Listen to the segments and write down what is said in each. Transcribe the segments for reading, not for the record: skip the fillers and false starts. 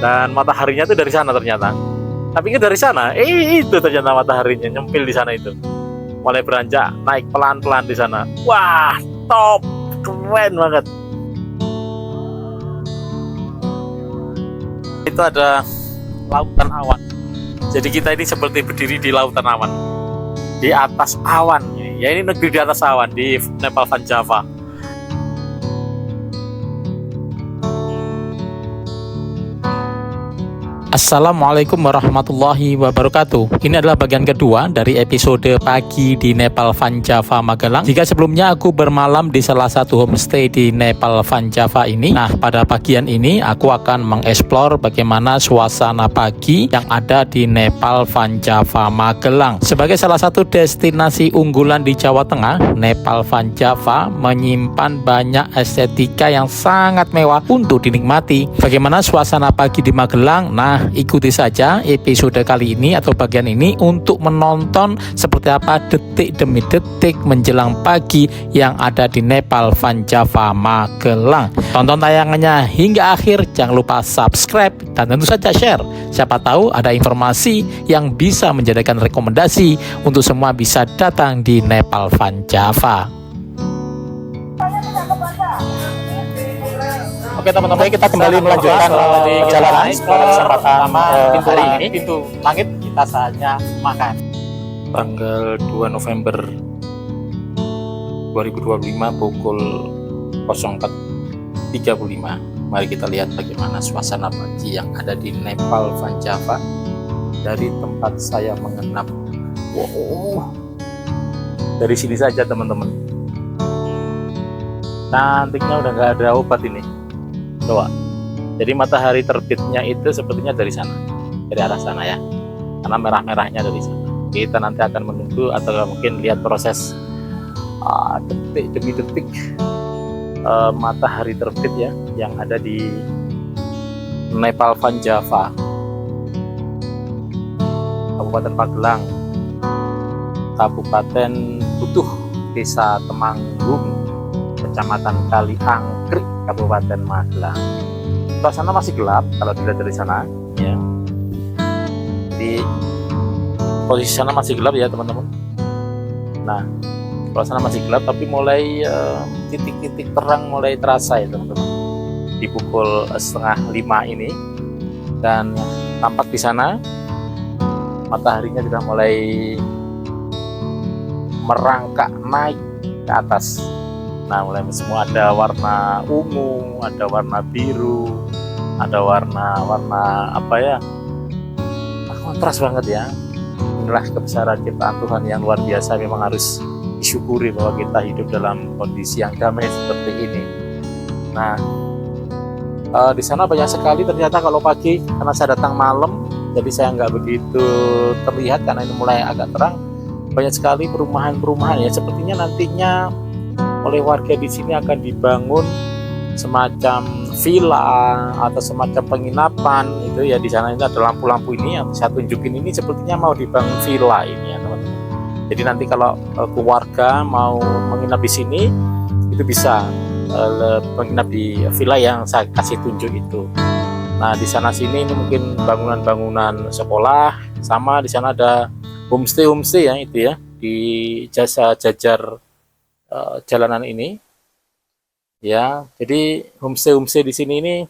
Dan mataharinya tuh dari sana ternyata. Tapi kan dari sana, itu ternyata mataharinya nyempil di sana itu. Mulai beranjak naik pelan-pelan di sana. Wah, top, keren banget. Itu ada lautan awan. Jadi kita ini seperti berdiri di lautan awan, di atas awan. Ya ini negeri di atas awan di Nepal Van Java. Assalamualaikum warahmatullahi wabarakatuh. Ini adalah bagian kedua dari episode pagi di Nepal Van Java Magelang. Jika sebelumnya aku bermalam di salah satu homestay di Nepal Van Java ini, nah pada bagian ini aku akan mengeksplor bagaimana suasana pagi yang ada di Nepal Van Java Magelang. Sebagai salah satu destinasi unggulan di Jawa Tengah, Nepal Van Java menyimpan banyak estetika yang sangat mewah untuk dinikmati. Bagaimana suasana pagi di Magelang? Nah, ikuti saja episode kali ini atau bagian ini untuk menonton seperti apa detik demi detik menjelang pagi yang ada di Nepal Van Java Magelang. Tonton tayangannya hingga akhir, jangan lupa subscribe dan tentu saja share. Siapa tahu ada informasi yang bisa menjadikan rekomendasi untuk semua bisa datang di Nepal Van Java. Oke teman-teman, kita kembali melanjutkan perjalanan pada kesempatan hari ini. Pintu langit kita saatnya makan. Tanggal 2 November 2025 pukul 04.35. Mari kita lihat bagaimana suasana pagi yang ada di Nepal Van Java dari tempat saya menginap. Wow, dari sini saja teman-teman. Cantiknya udah nggak ada obat ini. Coba. Jadi matahari terbitnya itu sepertinya dari sana, dari arah sana ya, karena merah-merahnya dari sana. Kita nanti akan menunggu atau mungkin lihat proses detik demi detik matahari terbit ya, yang ada di Nepal Van Java, Kabupaten Magelang, Kabupaten Butuh, Desa Temanggung, Kecamatan Kaliangkrik, Kabupaten Magelang. Suasana masih gelap kalau dilihat dari sana ya. Di posisi sana masih gelap ya teman-teman. Nah, suasana masih gelap tapi mulai titik-titik terang mulai terasa ya teman-teman. Di pukul 4:30 ini, dan tampak di sana mataharinya sudah mulai merangkak naik ke atas. Nah, mulai semua ada warna ungu, ada warna biru, ada warna apa ya, kontras banget ya. Inilah kebesaran ciptaan Tuhan yang luar biasa. Memang harus disyukuri bahwa kita hidup dalam kondisi yang damai seperti ini. Nah, di sana banyak sekali ternyata kalau pagi, karena saya datang malam, jadi saya nggak begitu terlihat karena ini mulai agak terang. Banyak sekali perumahan-perumahan ya, sepertinya nantinya oleh warga di sini akan dibangun semacam villa atau semacam penginapan itu ya. Di sana ini ada lampu-lampu ini yang saya tunjukin, ini sepertinya mau dibangun villa ini ya teman-teman. Jadi nanti kalau keluarga mau menginap di sini itu bisa menginap di villa yang saya kasih tunjuk itu. Nah, di sana sini ini mungkin bangunan-bangunan sekolah, sama di sana ada homestay ya itu ya, di jasa jajar jalanan ini ya. Jadi homestay di sini ini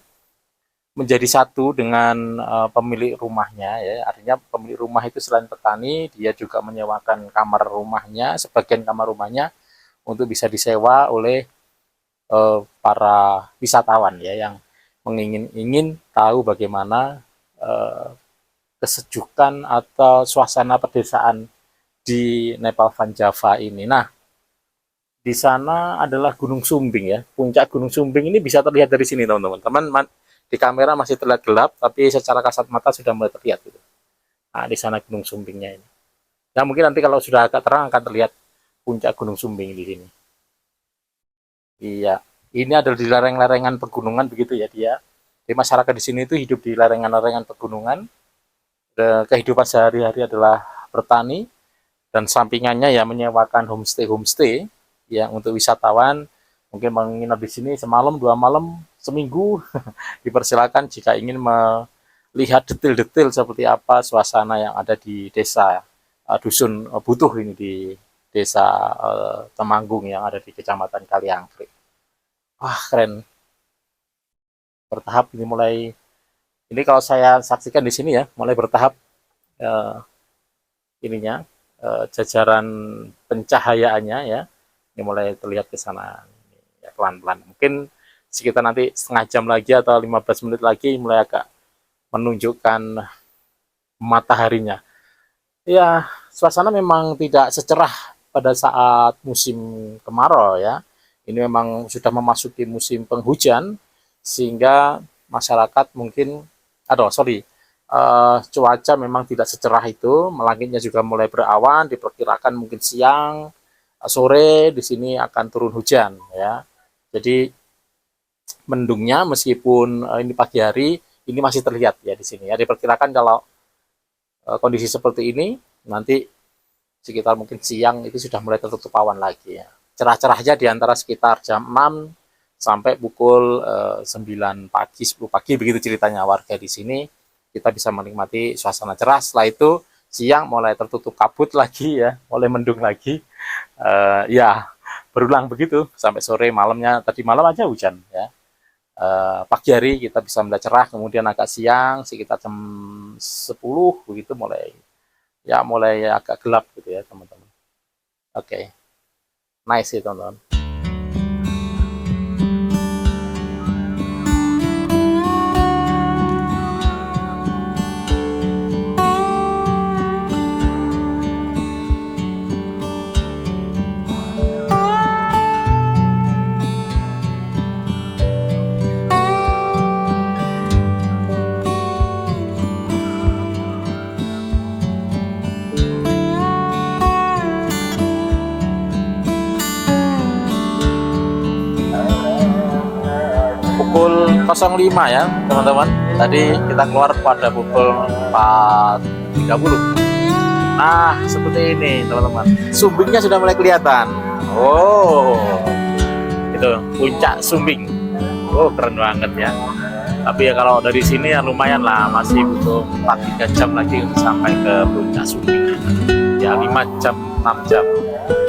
menjadi satu dengan pemilik rumahnya ya. Artinya pemilik rumah itu selain petani, dia juga menyewakan kamar rumahnya, sebagian kamar rumahnya untuk bisa disewa oleh para wisatawan ya, yang ingin tahu bagaimana kesejukan atau suasana pedesaan di Nepal Van Java ini. Nah, di sana adalah Gunung Sumbing ya. Puncak Gunung Sumbing ini bisa terlihat dari sini teman-teman. Di kamera masih terlihat gelap, tapi secara kasat mata sudah mulai terlihat gitu. Nah, di sana Gunung Sumbingnya ini. Nah, mungkin nanti kalau sudah agak terang akan terlihat puncak Gunung Sumbing di sini. Iya, ini adalah di lereng-lerengan pegunungan begitu ya dia. Di masyarakat di sini itu hidup di lereng-lerengan pegunungan. Kehidupan sehari-hari adalah bertani, dan sampingannya ya menyewakan homestay yang untuk wisatawan mungkin menginap di sini semalam, 2 malam, seminggu dipersilakan jika ingin lihat detail-detail seperti apa suasana yang ada di desa dusun Butuh ini, di desa Temanggung yang ada di Kecamatan Kaliangkrik. Wah, keren. Bertahap ini mulai, ini kalau saya saksikan di sini ya, mulai bertahap eh, ininya, jajaran pencahayaannya ya, ini mulai terlihat ke sana ya, pelan-pelan. Mungkin sekitar nanti setengah jam lagi atau 15 menit lagi mulai agak menunjukkan mataharinya. Ya, suasana memang tidak secerah pada saat musim kemarau ya. Ini memang sudah memasuki musim penghujan, sehingga masyarakat mungkin, cuaca memang tidak secerah itu, langitnya juga mulai berawan, diperkirakan mungkin siang, sore di sini akan turun hujan ya. Jadi mendungnya meskipun ini pagi hari, ini masih terlihat ya di sini ya. Diperkirakan kalau kondisi seperti ini nanti sekitar mungkin siang itu sudah mulai tertutup awan lagi ya. Cerah-cerahnya di antara sekitar jam 6 sampai pukul 9 pagi, 10 pagi, begitu ceritanya warga di sini. Kita bisa menikmati suasana cerah. Setelah itu siang mulai tertutup kabut lagi ya, mulai mendung lagi. Ya, berulang begitu sampai sore, malamnya tadi malam aja hujan ya. Pagi hari kita bisa melihat cerah, kemudian agak siang sekitar jam 10 begitu mulai agak gelap gitu ya teman-teman. Oke, nice sih teman-teman. Pukul 05 ya teman-teman. Tadi kita keluar pada pukul 4.30. Nah, seperti ini teman-teman. Sumbingnya sudah mulai kelihatan. Oh, itu puncak Sumbing. Oh, keren banget ya. Tapi ya kalau dari sini ya lumayan lah, masih butuh 4-3 jam lagi untuk sampai ke puncak Sumbing. Ya 5 jam, 6 jam.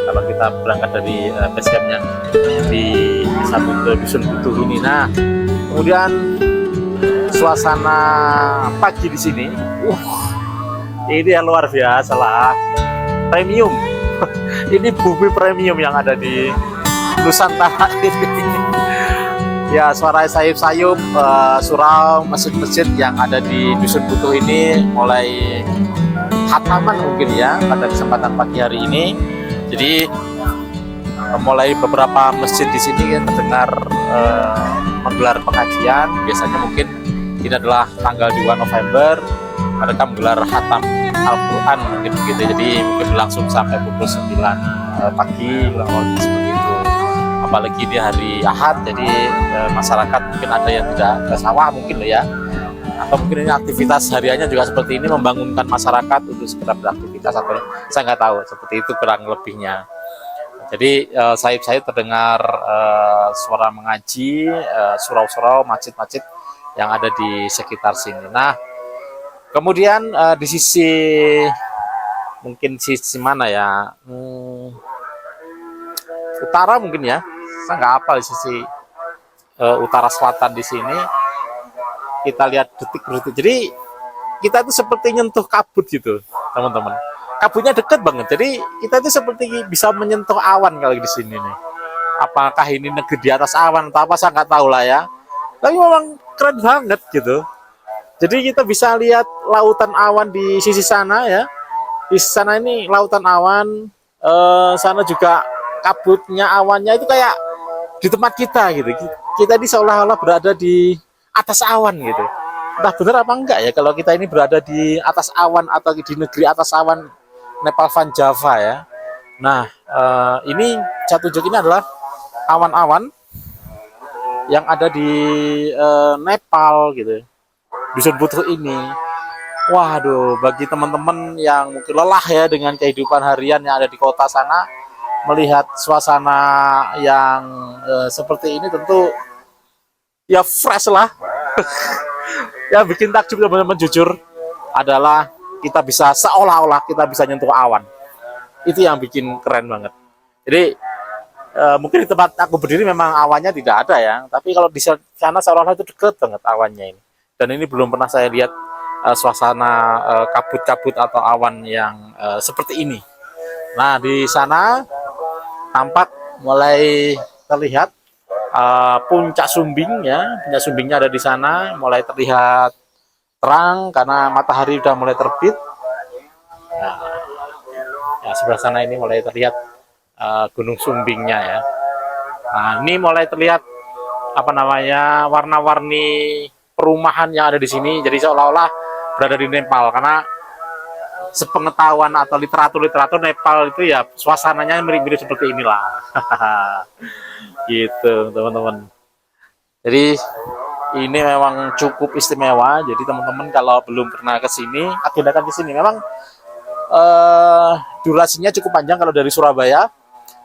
Kalau kita berangkat dari base camp-nya di Desa Butuh, Dusun Butuh ini. Nah, kemudian suasana pagi di sini, ini yang luar biasa lah, premium. Ini bumi premium yang ada di Nusantara ini. Ya, suara sayup-sayup, surau, masjid-masjid yang ada di Dusun Butuh ini mulai khataman mungkin ya pada kesempatan pagi hari ini. Jadi mulai beberapa masjid di sini terdengar menggelar pengajian. Biasanya mungkin ini adalah tanggal 2 November mereka menggelar khatam Al-Quran mungkin begitu. Jadi mungkin berlangsung sampai pukul 9 pagi seperti itu. Apalagi di hari Ahad, jadi masyarakat mungkin ada yang tidak ke sawah mungkin loh ya. Atau mungkin ini aktivitas hariannya juga seperti ini, membangunkan masyarakat untuk segera beraktivitas, atau saya nggak tahu, seperti itu kurang lebihnya. Jadi sayup-sayup terdengar suara mengaji, surau-surau, masjid-masjid yang ada di sekitar sini. Nah, kemudian di sisi mungkin sisi mana ya, utara mungkin ya, saya nggak hafal di sisi utara selatan di sini. Kita lihat detik-detik. Jadi kita itu seperti nyentuh kabut gitu, teman-teman. Kabutnya deket banget. Jadi kita itu seperti bisa menyentuh awan kalau di sini nih. Apakah ini negeri di atas awan atau apa, saya nggak tahu lah ya. Tapi memang keren banget gitu. Jadi kita bisa lihat lautan awan di sisi sana ya. Di sana ini lautan awan. Sana juga kabutnya awannya itu kayak di tempat kita gitu. Kita ini seolah-olah berada di atas awan gitu. Entah benar apa enggak ya kalau kita ini berada di atas awan atau di negeri atas awan, Nepal Van Java ya. Nah, ini Catujuk ini adalah awan-awan yang ada di Nepal gitu. Dusun Butuh ini. Waduh, bagi teman-teman yang mungkin lelah ya dengan kehidupan harian yang ada di kota sana, melihat suasana yang seperti ini tentu ya fresh lah. Yang bikin takjub teman-teman jujur adalah kita bisa seolah-olah kita bisa nyentuh awan. Itu yang bikin keren banget. Jadi mungkin di tempat aku berdiri memang awannya tidak ada ya, tapi kalau di sana seolah-olah itu deket banget awannya ini. Dan ini belum pernah saya lihat suasana kabut-kabut atau awan yang seperti ini. Nah, di sana tampak mulai terlihat puncak sumbing ya, puncak sumbingnya ada di sana, mulai terlihat terang karena matahari sudah mulai terbit. Nah, ya sebelah sana ini mulai terlihat gunung sumbingnya ya. Nah, ini mulai terlihat apa namanya warna-warni perumahan yang ada di sini. Jadi seolah-olah berada di Nepal karena sepengetahuan atau literatur Nepal itu ya suasananya mirip-mirip seperti inilah. Gitu teman-teman. Jadi ini memang cukup istimewa. Jadi teman-teman kalau belum pernah ke sini, agendakan ke sini. Memang durasinya cukup panjang kalau dari Surabaya,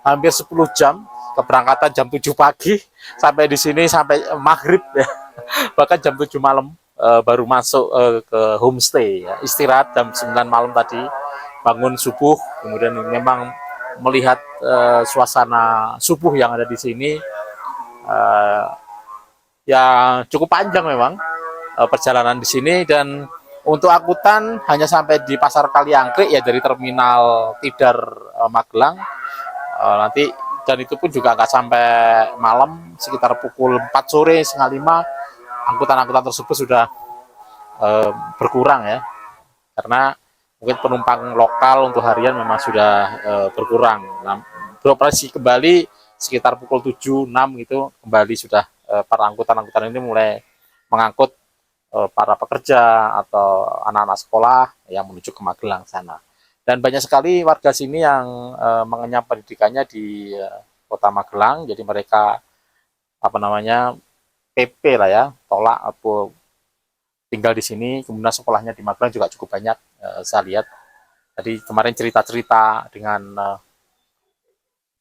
hampir 10 jam. Keberangkatan jam 7 pagi sampai di sini sampai maghrib ya. Bahkan jam 7 malam baru masuk ke homestay ya. Istirahat jam 9 malam tadi, bangun subuh, kemudian memang melihat suasana subuh yang ada di sini. Ya cukup panjang memang perjalanan di sini, dan untuk angkutan hanya sampai di Pasar Kaliangkrik ya, dari terminal Tidar Magelang nanti, dan itu pun juga nggak sampai malam, sekitar pukul 4 sore setengah 5 angkutan-angkutan tersebut sudah berkurang ya, karena mungkin penumpang lokal untuk harian memang sudah berkurang. Nah, beroperasi kembali sekitar pukul 7, 6 gitu, kembali sudah para angkutan-angkutan ini mulai mengangkut para pekerja atau anak-anak sekolah yang menuju ke Magelang sana. Dan banyak sekali warga sini yang mengenyam pendidikannya di Kota Magelang, jadi mereka apa namanya PP lah ya, tolak atau tinggal di sini, kemudian sekolahnya di Magelang juga cukup banyak saya lihat. Jadi kemarin cerita-cerita dengan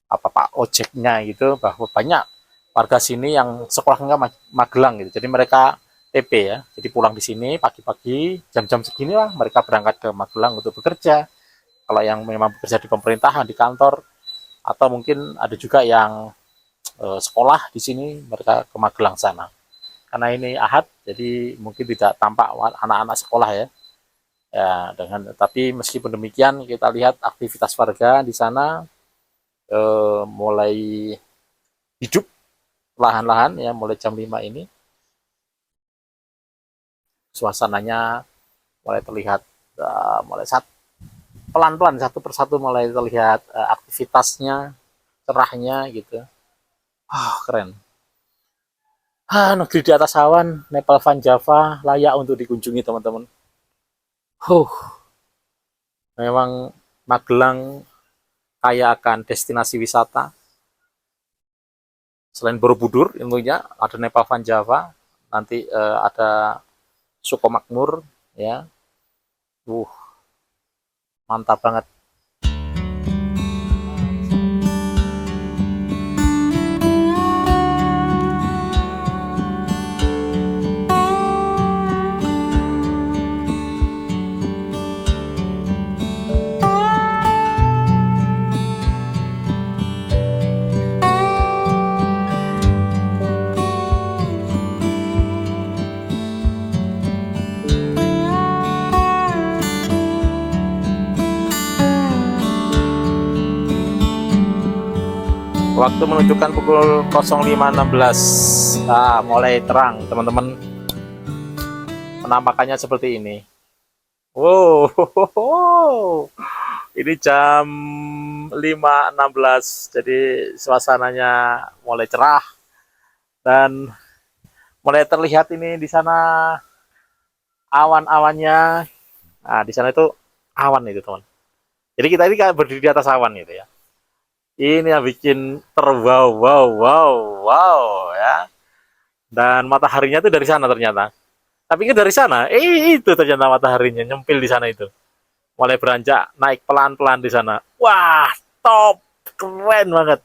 Pak ojeknya gitu, bahwa banyak warga sini yang sekolahnya Magelang gitu. Jadi mereka PP ya, jadi pulang di sini pagi-pagi jam-jam segini lah mereka berangkat ke Magelang untuk bekerja. Kalau yang memang bekerja di pemerintahan, di kantor, atau mungkin ada juga yang sekolah di sini, mereka ke Magelang sana. Karena ini Ahad, jadi mungkin tidak tampak anak-anak sekolah ya. Ya, tapi meskipun demikian kita lihat aktivitas warga di sana mulai hidup lahan-lahan ya, mulai jam 5 ini. Suasananya mulai terlihat mulai pelan-pelan satu persatu mulai terlihat aktivitasnya, cerahnya gitu. Keren. Negeri di atas awan, Nepal Van Java layak untuk dikunjungi teman-teman. Memang Magelang kaya akan destinasi wisata. Selain Borobudur, tentunya ada Nepal Van Java, nanti ada Sukomakmur, ya. Mantap banget. Waktu menunjukkan pukul 05.16. Mulai terang teman-teman. Penampakannya seperti ini. Wow, ini jam 5.16. Jadi suasananya mulai cerah dan mulai terlihat ini di sana awan-awannya. Nah, di sana itu awan itu teman. Jadi kita ini kayak berdiri di atas awan gitu ya. Ini yang bikin wow ya. Dan mataharinya itu dari sana ternyata. Tapi kan dari sana, itu ternyata mataharinya nyempil di sana itu. Mulai beranjak naik pelan-pelan di sana. Wah, top, keren banget.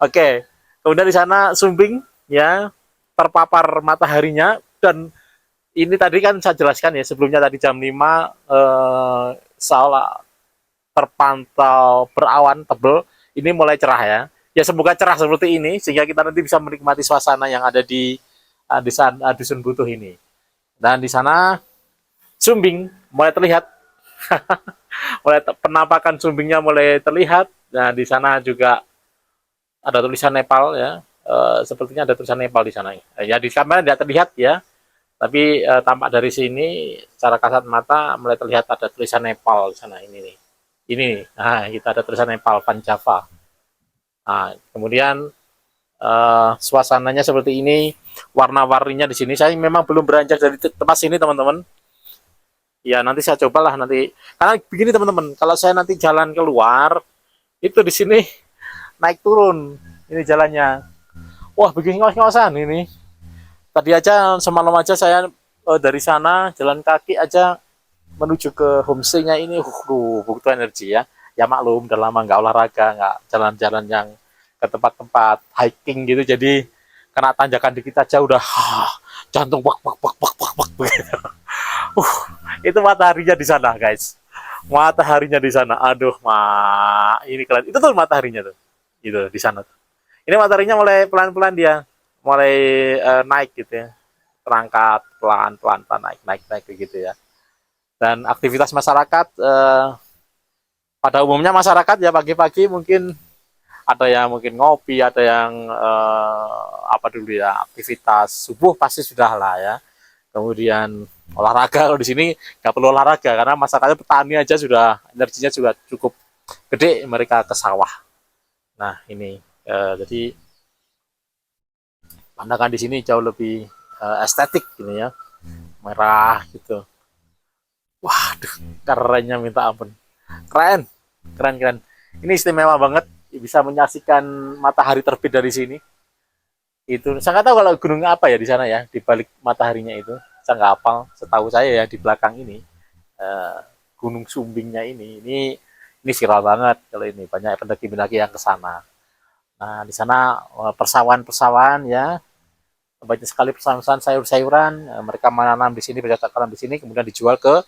Oke, kemudian di sana sumbing ya, terpapar mataharinya, dan ini tadi kan saya jelaskan ya, sebelumnya tadi jam 5 seolah terpantau berawan tebel, ini mulai cerah ya. Ya semoga cerah seperti ini sehingga kita nanti bisa menikmati suasana yang ada di Dusun Butuh ini. Dan di sana Sumbing mulai terlihat, mulai penampakan Sumbingnya mulai terlihat. Nah di sana juga ada tulisan Nepal ya. Sepertinya ada tulisan Nepal di sana. Ya di kamera tidak terlihat ya, tapi tampak dari sini secara kasat mata mulai terlihat ada tulisan Nepal di sana ini nih. Ini nih. Nah, kita ada tulisan Nepal Van Java. Nah, kemudian suasananya seperti ini, warna-warninya di sini. Saya memang belum beranjak dari tempat sini, teman-teman. Ya, nanti saya cobalah nanti. Karena begini, teman-teman, kalau saya nanti jalan keluar, itu di sini naik turun. Ini jalannya. Wah, begini ngos-ngosan ini. Tadi aja semalam aja saya dari sana jalan kaki aja menuju ke homestay-nya ini, butuh energi ya. Ya maklum, udah lama nggak olahraga, nggak jalan-jalan yang ke tempat-tempat hiking gitu, jadi kena tanjakan dikit aja udah jantung bak bak bak bak bak bak. Itu mataharinya di sana guys, mataharinya di sana, aduh ini kalian itu tuh mataharinya tuh, itu di sana tuh. Ini mataharinya mulai pelan-pelan dia mulai naik gitu ya, terangkat pelan-pelan naik naik naik gitu ya. Dan aktivitas masyarakat pada umumnya masyarakat ya pagi-pagi mungkin ada yang mungkin ngopi, ada yang apa dulu ya, aktivitas subuh pasti sudah lah ya. Kemudian olahraga, kalau di sini nggak perlu olahraga karena masyarakatnya petani aja sudah energinya juga cukup gede, mereka ke sawah. Nah ini jadi pandangan di sini jauh lebih estetik gini ya, merah gitu. Waduh, kerennya minta ampun, keren, keren, keren. Ini istimewa banget, bisa menyaksikan matahari terbit dari sini. Itu saya nggak tahu kalau gunung apa ya di sana ya, di balik mataharinya itu. Saya nggak hafal. Setahu saya ya di belakang ini eh, Gunung Sumbingnya ini viral banget kalau ini, banyak pendaki-pendaki yang ke sana. Nah di sana persawahan-persawahan ya, banyak sekali persawahan sayur-sayuran. Mereka menanam di sini, bercocok tanam di sini, kemudian dijual ke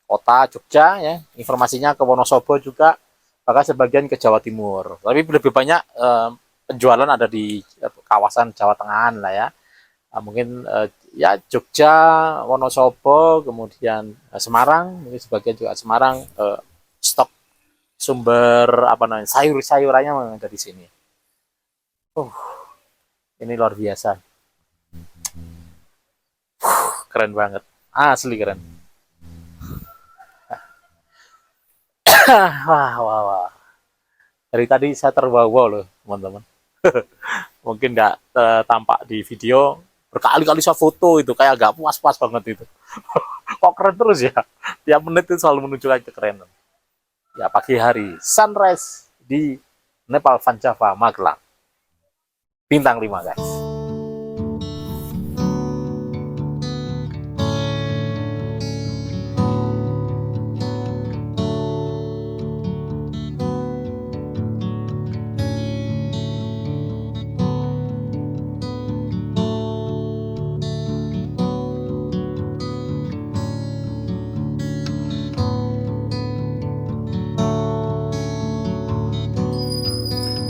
kota Jogja ya. Informasinya ke Wonosobo juga, bahkan sebagian ke Jawa Timur. Tapi lebih banyak penjualan ada di kawasan Jawa Tengahan lah ya. Mungkin ya Jogja, Wonosobo, kemudian Semarang, mungkin sebagian juga Semarang, stok sumber apa namanya sayur-sayurannya memang dari sini. Ini luar biasa, keren banget, asli keren. Wah, wah, wah. Dari tadi saya terbawa loh, teman-teman. Mungkin nggak tampak di video, berkali-kali saya foto itu kayak gak puas-puas banget itu. Kok keren terus ya? Tiap menit itu selalu menunjukkan kekerenan. Ya pagi hari, sunrise di Nepal Van Java, Magelang. Bintang 5 guys.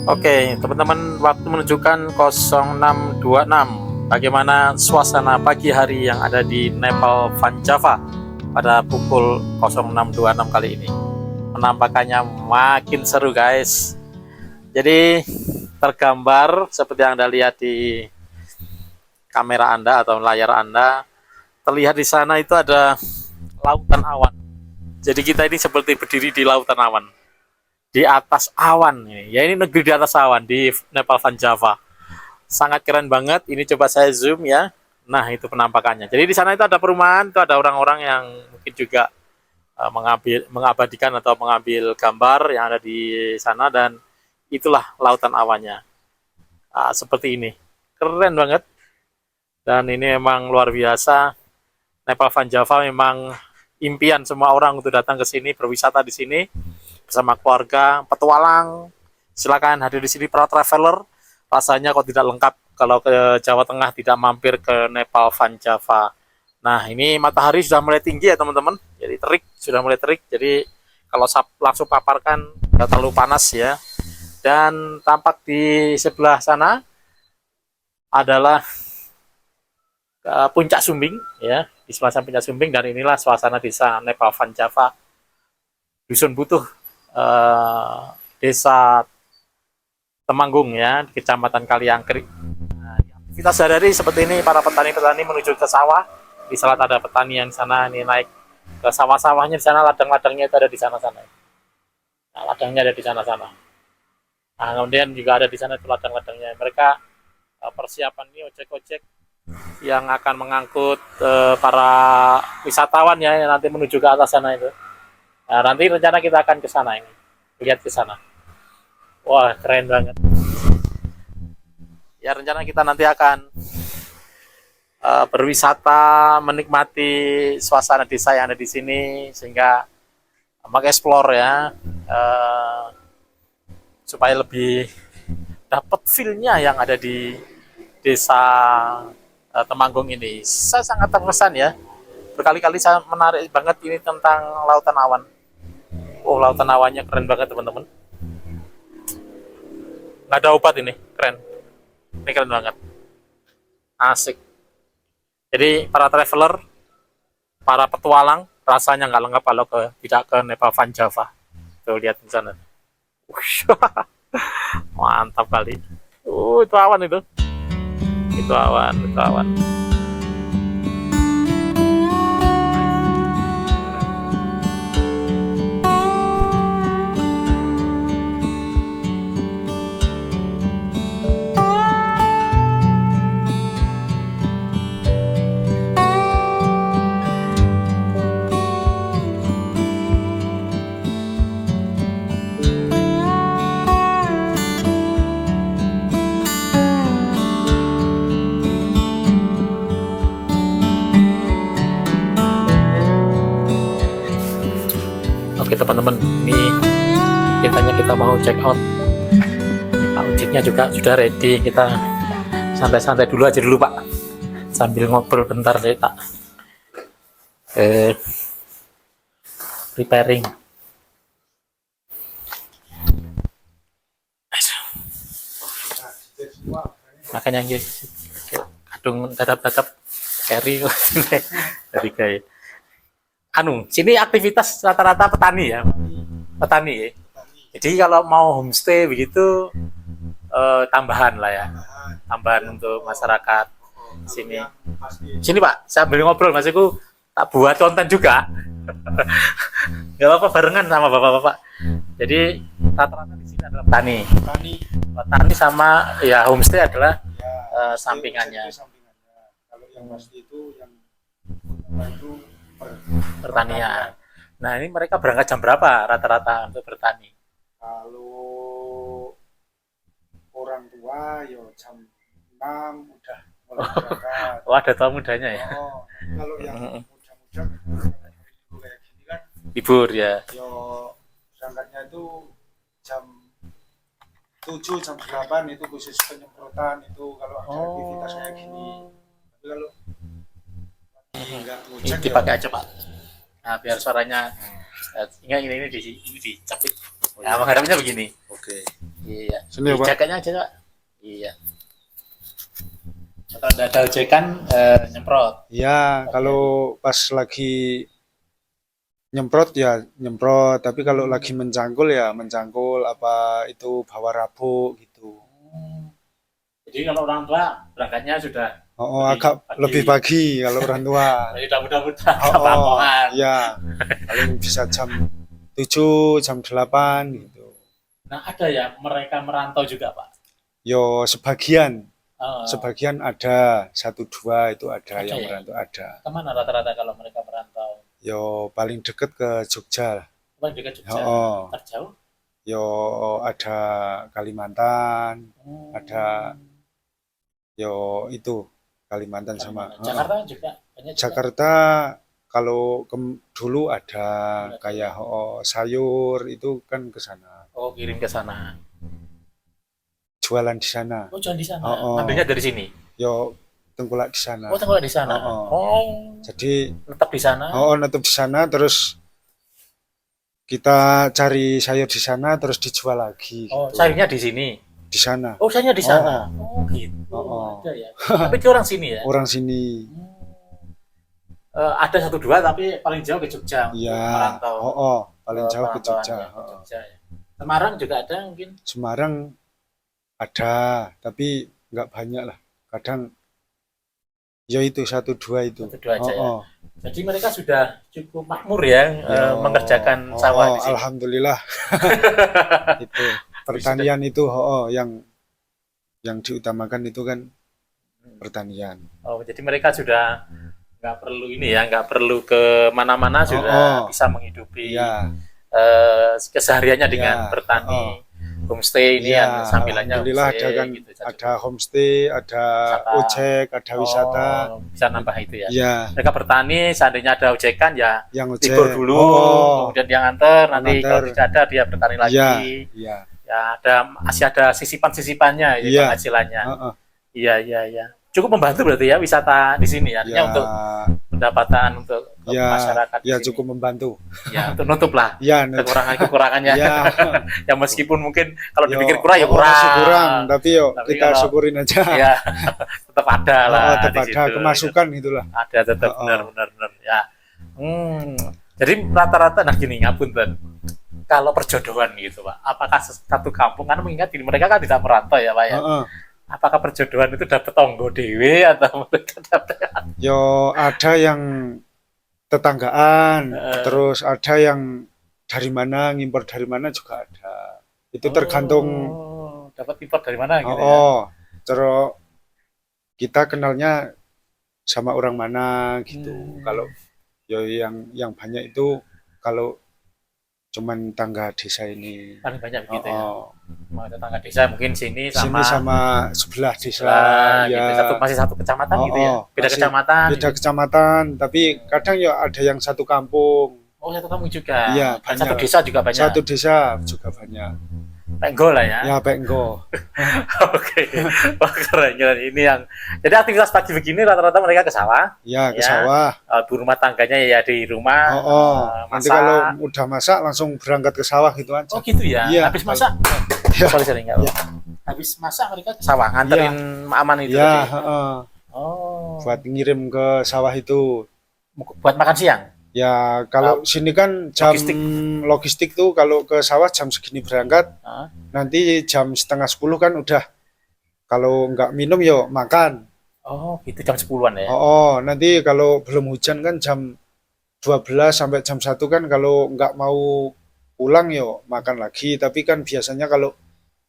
Oke, teman-teman, waktu menunjukkan 06.26. Bagaimana suasana pagi hari yang ada di Nepal Van Java pada pukul 06.26 kali ini? Penampakannya makin seru, guys. Jadi tergambar seperti yang Anda lihat di kamera Anda atau layar Anda, terlihat di sana itu ada lautan awan. Jadi kita ini seperti berdiri di lautan awan, di atas awan ini. Ya ini negeri di atas awan di Nepal Van Java. Sangat keren banget. Ini coba saya zoom ya. Nah, itu penampakannya. Jadi di sana itu ada perumahan, itu ada orang-orang yang mungkin juga mengabadikan atau mengambil gambar yang ada di sana, dan itulah lautan awannya. Seperti ini. Keren banget. Dan ini memang luar biasa. Nepal Van Java memang impian semua orang untuk datang ke sini, berwisata di sini bersama keluarga, petualang. Silakan hadir di sini para traveler. Rasanya kok tidak lengkap kalau ke Jawa Tengah tidak mampir ke Nepal Van Java. Nah, ini matahari sudah mulai tinggi ya teman-teman. Jadi terik, sudah mulai terik. Jadi kalau langsung paparkan tidak terlalu panas ya. Dan tampak di sebelah sana adalah puncak Sumbing ya, di sebelah sana puncak Sumbing, dan inilah suasana desa Nepal Van Java, Dusun Butuh, desa Temanggung ya, di Kecamatan Kaliangkrik. Nah, aktivitas sehari-hari seperti ini, para petani-petani menuju ke sawah. Di Selat ada petani yang di sana, ini naik ke sawah-sawahnya di sana, ladang-ladangnya itu ada di sana-sana. Nah, ladangnya ada di sana-sana. Nah, kemudian juga ada di sana itu ladang-ladangnya. Mereka persiapan ini ojek-ojek yang akan mengangkut para wisatawan ya, yang nanti menuju ke atas sana itu. Nah, nanti rencana kita akan ke sana ini, lihat ke sana. Wah, keren banget. Ya, rencana kita nanti akan berwisata, menikmati suasana desa yang ada di sini, sehingga mengeksplor ya, supaya lebih dapat feel-nya yang ada di desa Temanggung ini. Saya sangat terkesan ya, berkali-kali saya menarik banget ini tentang lautan awan. Oh, lautan awannya keren banget teman-teman. Nggak ada obat ini, keren. Ini keren banget, asik. Jadi para traveler, para petualang, rasanya nggak lengkap kalau tidak ke Nepal Van Java. Tuh, lihat di sana. Mantap kali. Itu awan itu. Itu awan, itu awan. Oke teman-teman, ini kita mau check out. Pak ojeknya juga sudah ready. Kita santai-santai dulu aja dulu Pak, sambil ngobrol bentar deh tak preparing. Makanya kadung dadap-dadap carry dari gaya. Sini aktivitas rata-rata petani ya, petani ya. Jadi kalau mau homestay begitu tambahan lah ya, tambahan untuk masyarakat sini. Sini Pak, saya sambil ngobrol, maksudku tak buat konten juga. Gak apa-apa, barengan sama bapak-bapak. Jadi rata-rata di sini adalah petani. Petani sama ya homestay adalah sampingannya. Kalau yang pasti itu yang itu pertanian. Nah, ini mereka berangkat jam berapa rata-rata untuk bertani? Kalau orang tua ya jam 6 udah mulai berangkat. Oh, ada tua mudanya ya? Kalau yang muda-muda kayak gini kan libur ya? Ya berangkatnya itu jam 7, jam 8 itu khusus penyemprotan itu kalau ada aktivitas kayak gini. Tapi kalau ini dipakai aja Pak. Nah, biar suaranya ini dicapit. Nah, menghadapnya begini. Oke. Iya. Sini Pak. Jaketnya aja Pak. Iya. Kalau ada ojekan nyemprot. Iya, kalau pas lagi nyemprot ya nyemprot, tapi kalau lagi mencangkul ya mencangkul, apa itu bawa rabuk gitu. Jadi kalau orang tua berangkatnya sudah agak lebih pagi kalau orang tua. Jadi udah mudah-mudahan Iya. Paling bisa jam 7, jam 8 gitu. Nah, ada ya mereka merantau juga Pak? Yo sebagian. Sebagian ada, 1-2 itu ada yang ya? merantau ada. Kemana rata-rata kalau mereka merantau? Yo paling deket ke Jogja. Paling dekat Jogja. Terjauh? Yo ada Kalimantan, ada yo itu Kalimantan sama Jakarta juga banyak juga. Jakarta kalau dulu ada kayak sayur itu kan ke sana. Oh, kirim ke sana. Jualan di sana. Oh, jualan di sana. Ambilnya dari sini. Yo tengkulak di sana. Oh, tengok di sana. Oh, Oh, jadi tetap di sana. netep di sana terus kita cari sayur di sana terus dijual lagi Oh, gitu. sayurnya di sini. Di sana. Oh, sayurnya di sana. Oh, gitu. Oh. Ada ya. Tapi dia orang sini ya. Orang sini. Ada satu dua tapi paling jauh ke Jogja untuk Iya. merantau. Paling jauh ke Jogja. Perantauannya ke Jogja ya. Semarang juga ada mungkin. Semarang ada, tapi nggak banyak lah. Kadang ya itu satu dua itu. Satu dua aja ya. Jadi mereka sudah cukup makmur ya, mengerjakan sawah di sini. Alhamdulillah. Itu pertanian itu yang diutamakan itu kan pertanian. Oh, jadi mereka sudah nggak perlu ini ya, nggak perlu ke mana-mana, sudah bisa menghidupi kesehariannya dengan bertani. Homestay ini yang sambilannya alhamdulillah homestay, ada kan, gitu, ada homestay, ada ojek, ada wisata. Bisa nambah itu ya. Iya. Mereka bertani, seandainya ada ojekan ya Yang ojek. libur dulu, kemudian dia nganter, nanti kalau tidak ada dia bertani lagi. Iya. Ya masih ada sisipan-sisipannya ya, penghasilannya. Iya. Cukup membantu berarti ya wisata di sini artinya untuk pendapatan untuk masyarakat. Ya cukup membantu. Ya untuk nutup lah. Ya, kekurangannya. Ya meskipun mungkin kalau dipikir kurang ya kurang, tapi kita kalau, syukurin aja. Ya tetap ada lah. Tetap ada kemasukan itulah. Ada tetap benar ya. Jadi rata-rata gini ngapunten. Kalau perjodohan gitu Pak, apakah satu kampung kan mengingat ini mereka kan tidak merantau ya Pak ya. Apakah perjodohan itu dapat tonggo dewe atau mereka dapat? Ada yang tetanggaan, terus ada yang dari mana, ngimpor dari mana juga ada. Itu tergantung dapat impor dari mana gitu terus kita kenalnya sama orang mana gitu. Kalau yang banyak itu kalau cuman tangga desa ini paling banyak begitu ya. Tetangga desa mungkin sini sama sebelah desa gitu. Masih satu kecamatan gitu ya. Beda kecamatan tapi kadang ada yang satu kampung. Satu kampung juga. Iya, banyak. Satu desa juga banyak. Satu desa juga banyak. Penggo lah ya. Ya, penggo. Oke. Wah, keren. Ini yang jadi aktivitas pagi begini rata-rata mereka ke sawah. Ya, ke sawah. Rumah tangganya ya di rumah. Nanti kalau udah masak langsung berangkat ke sawah gitu aja. Oh, gitu ya. Habis masak. Sorry enggak. Habis masak mereka ke sawah nganterin aman itu tadi. Buat ngirim ke sawah itu. Buat makan siang. Ya, kalau sini kan jam logistik tuh kalau ke sawah jam segini berangkat, nanti jam setengah 10 kan udah, kalau nggak minum makan. Oh, gitu jam 10-an ya? Nanti kalau belum hujan kan jam 12 sampai jam 1 kan kalau nggak mau pulang makan lagi. Tapi kan biasanya kalau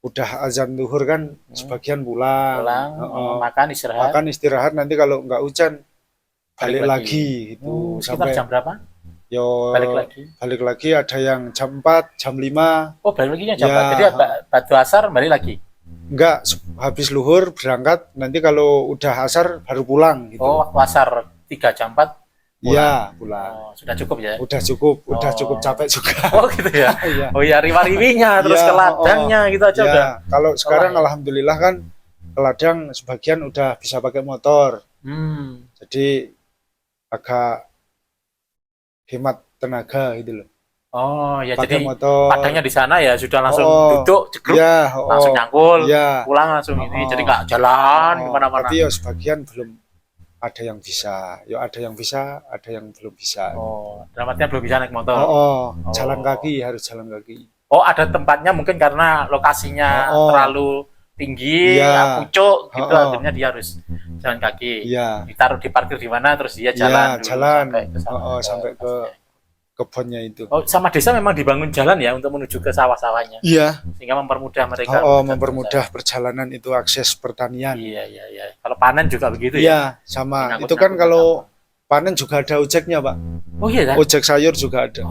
udah azan zuhur kan sebagian pulang. Makan istirahat, nanti kalau nggak hujan balik lagi gitu. Sekitar jam berapa? Balik lagi ada yang jam 4, jam 5. Oh, balik lagi jam 4. Jadi batu asar balik lagi? Enggak, habis luhur berangkat, nanti kalau udah asar baru pulang gitu. Waktu asar 3 jam 4 Iya, pulang. Sudah cukup ya? Udah cukup capek juga. Oh, gitu ya. Riwa-riwinya terus ke ladangnya gitu aja udah. Kalau sekarang alhamdulillah kan ke ladang sebagian udah bisa pakai motor. Jadi agak hemat tenaga gitu loh. Jadi motor. padangnya di sana ya sudah langsung duduk cekruk, langsung nyangkul, pulang langsung ini. Jadi nggak jalan kemana-mana. Tapi sebagian belum ada yang bisa. Ada yang bisa, ada yang belum bisa. Dalam artian belum bisa naik motor. Jalan kaki, harus jalan kaki. Ada tempatnya mungkin karena lokasinya terlalu tinggi, pucuk gitu, akhirnya dia harus jalan kaki. Ditaruh di parkir di mana, terus dia jalan sampai ke kebunnya itu. Sama desa memang dibangun jalan ya untuk menuju ke sawah-sawahnya. Iya. Sehingga mempermudah mereka. Mempermudah perjalanan itu akses pertanian. Iya. Kalau panen juga begitu ya? Iya, sama. Itu kan kalau panen juga ada ojeknya, Pak. Oh iya kan? Ojek sayur juga ada.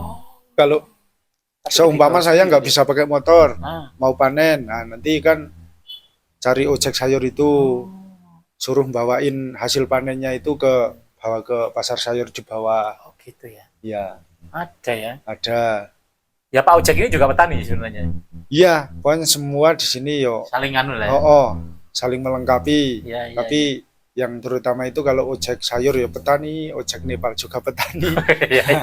Kalau seumpama saya nggak bisa pakai motor, mau panen, nanti kan cari ojek sayur itu, suruh bawain hasil panennya itu bawa ke pasar sayur di bawah. Oh gitu ya? Iya. Ada ya? Ada. Ya Pak Ojek ini juga petani sebenarnya? Iya, pokoknya semua di sini saling anu lah ya? saling melengkapi. Tapi yang terutama itu kalau ojek sayur ya petani, ojek Nepal juga petani. Iya, iya.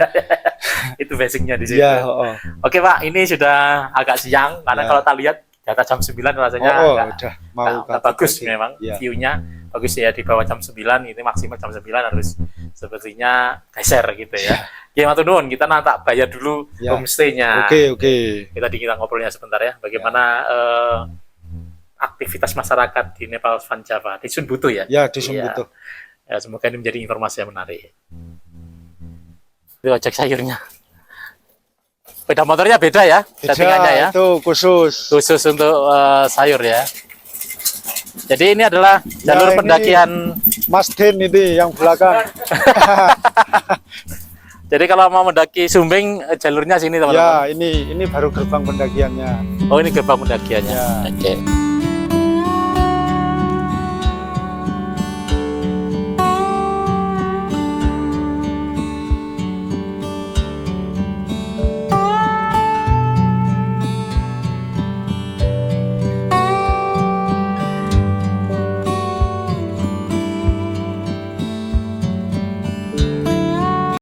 Itu basicnya di situ. Iya, oh. Oke Pak, ini sudah agak siang karena Ya. kalau tak lihat data jam 9 rasanya Udah mau nggak bagus pagi. memang Ya. view-nya bagus ya di bawah jam 9 ini maksimal jam 9 harus sepertinya geser gitu ya. Ya matur nuwun, kita nanti bayar dulu Ya. homestay-nya. Oke. Kita ngobrolnya sebentar ya. Bagaimana aktivitas masyarakat di Nepal Van Java di Sun Butuh ya? Ya, di Iya. Sumbutuh. Ya, semoga ini menjadi informasi yang menarik. Itu ojek sayurnya. Sepeda motornya beda ya, settingannya ya. Itu khusus. Khusus untuk sayur ya. Jadi ini adalah jalur ini- pendakian. Mas Den ini yang belakang. Jadi kalau mau mendaki Sumbing jalurnya sini teman-teman. Ya, ini baru gerbang pendakiannya. Oh ini gerbang pendakiannya. Ya. Oke.